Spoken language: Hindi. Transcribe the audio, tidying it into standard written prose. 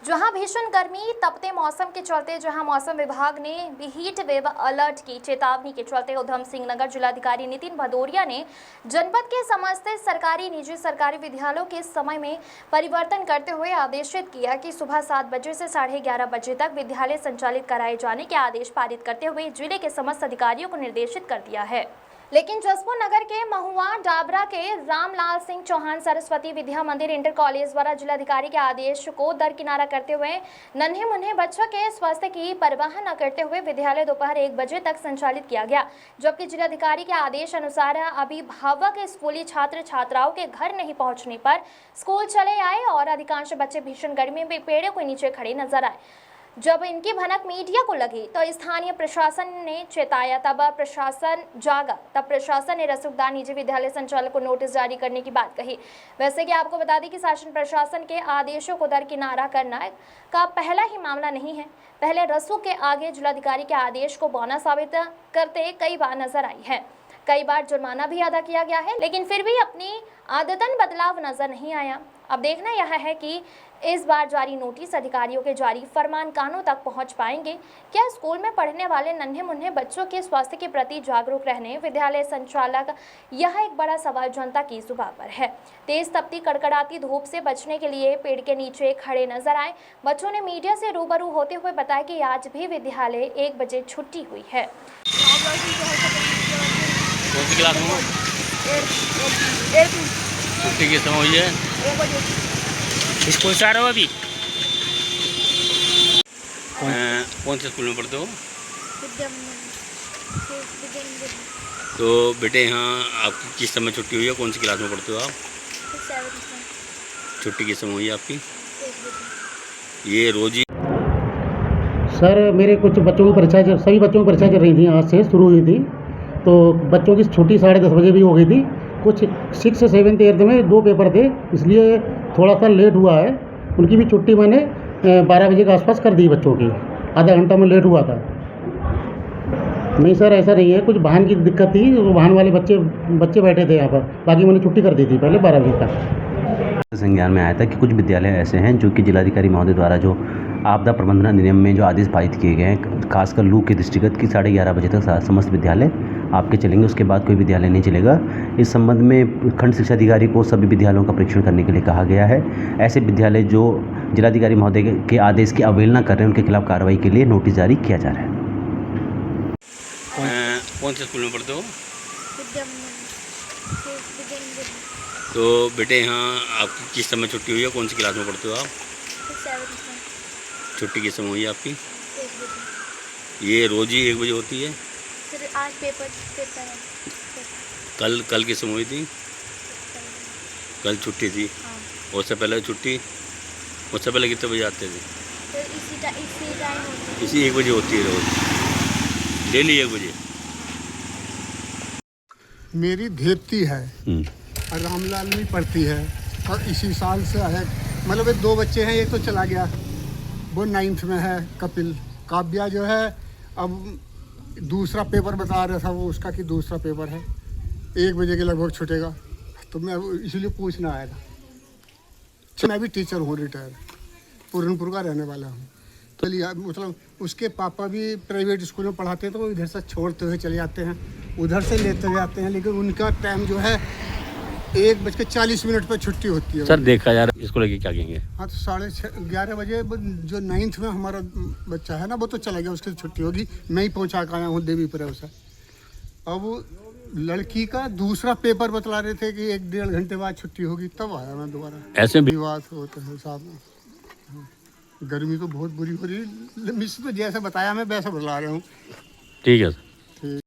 जहां भीषण गर्मी तपते मौसम के चलते जहां मौसम विभाग ने हीट वेव अलर्ट की चेतावनी के चलते उधम सिंह नगर जिलाधिकारी नितिन भदौरिया ने जनपद के समस्त सरकारी निजी सरकारी विद्यालयों के समय में परिवर्तन करते हुए आदेशित किया कि सुबह 7 बजे से 11:30 बजे तक विद्यालय संचालित कराए जाने के आदेश पारित करते हुए जिले के समस्त अधिकारियों को निर्देशित कर दिया है। लेकिन जसपुर नगर के महुआ डाबरा के रामलाल सिंह चौहान सरस्वती विद्या मंदिर इंटर कॉलेज द्वारा जिलाधिकारी के आदेश को दरकिनारा करते हुए नन्हे मुन्ने बच्चों के स्वास्थ्य की परवाह न करते हुए विद्यालय दोपहर 1 बजे तक संचालित किया गया, जबकि जिलाधिकारी के आदेश अनुसार अभिभावक स्कूली छात्र छात्राओं के घर नहीं पहुंचने पर स्कूल चले आए और अधिकांश बच्चे भीषण गर्मी में पेड़ों के नीचे खड़े नजर आए। जब इनकी भनक मीडिया को लगी तो स्थानीय प्रशासन ने चेताया, तब प्रशासन जागा। तब प्रशासन ने रसूखदार निजी विद्यालय संचालक को नोटिस जारी करने की बात कही। वैसे कि आपको बता दें कि शासन प्रशासन के आदेशों को दरकिनारा करना का पहला ही मामला नहीं है। पहले रसूख के आगे जिलाधिकारी के आदेश को बौना साबित करते कई बार नजर आई है। कई बार जुर्माना भी अदा किया गया है, लेकिन फिर भी अपनी आदतन बदलाव नजर नहीं आया। अब देखना यह है कि इस बार जारी नोटिस अधिकारियों के जारी फरमान कानों तक पहुंच पाएंगे। क्या स्कूल में पढ़ने वाले नन्हे मुन्ने बच्चों के स्वास्थ्य के प्रति जागरूक रहने विद्यालय संचालक, यह एक बड़ा सवाल जनता की जुबान पर है। तेज तपती कड़कड़ाती धूप से बचने के लिए पेड़ के नीचे खड़े नजर आए बच्चों ने मीडिया से रूबरू होते हुए बताया कि आज भी विद्यालय 1 बजे छुट्टी हुई है। कौन सी क्लास में? छुट्टी किस समय हुई है? स्कूल से आ रहे हो अभी? कौन से स्कूल में पढ़ते हो? विद्या मंदिर। तो बेटे यहाँ आपकी किस समय छुट्टी हुई है? कौन सी क्लास में पढ़ते हो आप? 7th में। छुट्टी किस समय हुई है आपकी? 1 बजे। ये रोज ही सर मेरे कुछ बच्चों की परीक्षा सभी बच्चों की परीक्षा चल रही थी, आज से शुरू हुई थी। तो बच्चों की छुट्टी 10:30 बजे भी हो गई थी। कुछ 6th 7th 8th में 2 पेपर थे, इसलिए थोड़ा सा लेट हुआ है। उनकी भी छुट्टी मैंने 12 बजे के आसपास कर दी बच्चों की, आधा घंटा में लेट हुआ था। नहीं सर ऐसा नहीं है, कुछ वाहन की दिक्कत थी, वाहन वाले बच्चे बैठे थे यहाँ पर, बाकी मैंने छुट्टी कर दी थी पहले 12 बजे तक। संज्ञान में आया था कि कुछ विद्यालय ऐसे हैं जो कि जिलाधिकारी महोदय द्वारा जो आपदा प्रबंधन अधिनियम में जो आदेश पारित किए गए हैं, खासकर लू के दृष्टिगत कि 11:30 बजे तक समस्त विद्यालय आपके चलेंगे, उसके बाद कोई विद्यालय नहीं चलेगा। इस संबंध में खंड शिक्षा अधिकारी को सभी विद्यालयों का परीक्षण करने के लिए कहा गया है। ऐसे विद्यालय जो जिलाधिकारी महोदय के आदेश की अवहेलना कर रहे हैं, उनके खिलाफ कार्रवाई के लिए नोटिस जारी किया जा रहा है। कौन से स्कूल में पढ़ते हो? विद्या मंदिर। तो बेटे यहाँ आपकी किस समय छुट्टी हुई है? कौन सी क्लास में पढ़ते हो आप? 7th में। छुट्टी किस समय हुई है आपकी? 1 बजे। ये रोज ही 1 बजे होती है? फिर आज पेपर है। कल किस समय हुई थी? कल छुट्टी थी। हाँ। उससे पहले छुट्टी? उससे पहले कितने बजे आते थे? तो इसी टाइम होती है। इसी 1 बजे होती है रोज, डेली 1 बजे। मेरी धेपती है और रामलाल भी पढ़ती है और इसी साल से है। मतलब 2 बच्चे हैं, एक तो चला गया, वो 9th में है। कपिल काव्या जो है अब दूसरा पेपर बता रहा था वो उसका कि दूसरा पेपर है, 1 बजे के लगभग छूटेगा। तो मैं इसलिए पूछना आया था। मैं भी टीचर हूँ, रिटायर पूरनपुर का रहने वाला हूँ। तो मतलब उसके पापा भी प्राइवेट स्कूल में पढ़ाते हैं, तो वो इधर से छोड़ते हुए चले जाते हैं, उधर से लेते हुए आते हैं। लेकिन उनका टाइम जो है 1:40 पर छुट्टी होती है। सर देखा जा रहा है, इसको लेके क्या कहेंगे? हाँ, तो 11:30 बजे जो 9th में हमारा बच्चा है ना, वो तो चला गया, उसकी छुट्टी होगी। मैं ही पहुँचा कर आया हूँ देवीपुर उसे। अब लड़की का दूसरा पेपर बतला रहे थे कि 1-1.5 घंटे बाद छुट्टी होगी, तब आया मैं दोबारा। ऐसे भी बात होता है साहब। गर्मी तो बहुत बुरी हो रही है, मिस तो जैसे बताया मैं वैसा बतला रहा हूँ। ठीक है सर।